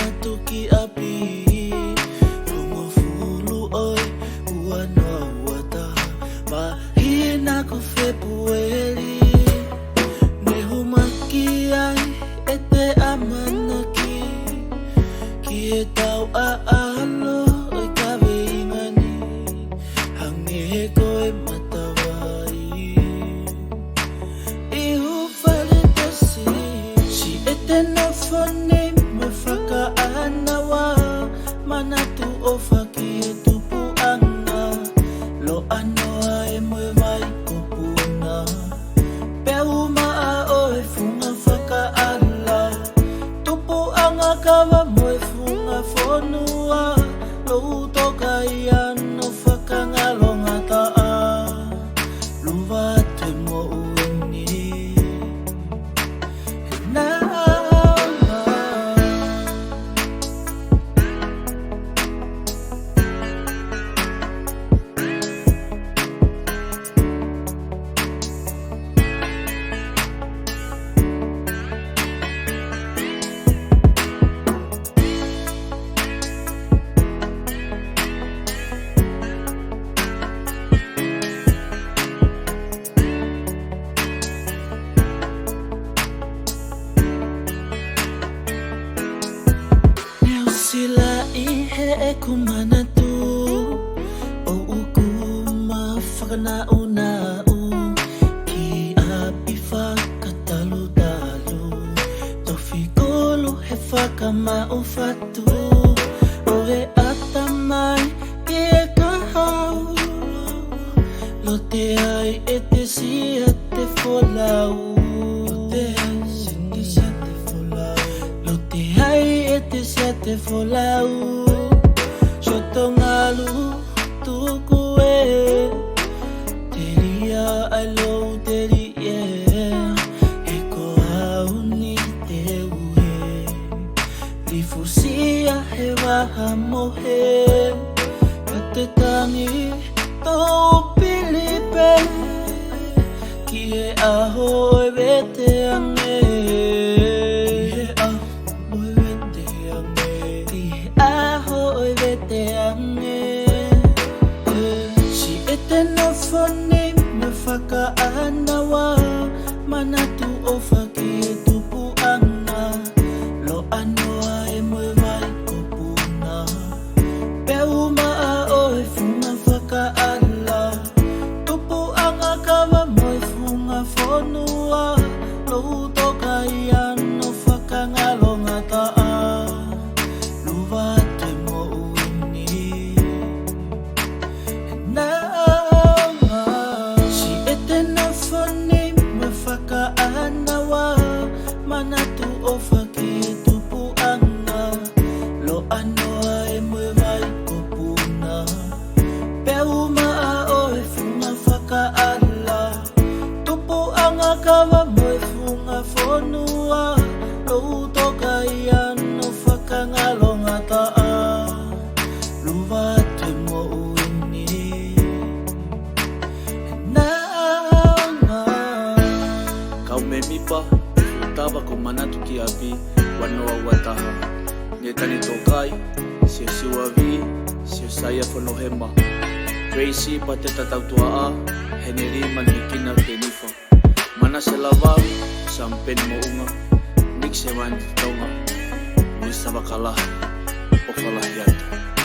manatu ki api Fumafulu oi uano wata Mahina ko February Nehumaki ai ete amanaki Ki e tau aalo oi kawe ingani Hange koe matawai Ihu fale tasi Si ete no fone me whakaanawa Manatu o whaki e tupu anga Lo anoa e moe vai ko puna Peu maa o e funga whakaala Tupu anga kawa moe funga whonua Lo utoka ia no whakangalonga taa Luwa te mo uini Sila ihe e kumanatu O uku mawhakanaunau Ki api whakatalu-talu Tofi kolu he whakamau whatu O he atamai ki e kahau Lo te ai e te sia te wholau Te folau Shotongalu tuku e Teria ai lo terie E ko au ni te ue Lifusia he waha mohe Ka te tangi tō pilipe Ki e aho e vete ange Si ete no fone me whakaanawa Manatu o whaki e tupu anga Lo anoa e moe vai ko puna Peu maa o e funga whakaala Tupu anga kawa moe funga whonua Lo utoka ia no whakangalonga taa Luwa te mo uini Si ete no fone me whakaanawa Manatu o whaki e tupu anga Lo anoa e moe vai ko puna Peu maa o e funga whakaala Tupu anga kawa moe funga whonua Lo utoka ia no whakangalonga taa Luwa te mo uini Kau me mipa, utaba ko manatu ki api Wanoa wataha Nge tani tokai, sio siwavi, sio saya whanohema Tracy pa te tatautua a, heneri manikina te nifa Mana se lavau, sampen mo unga, nik se wain tonga Musa bakala, o whalahiata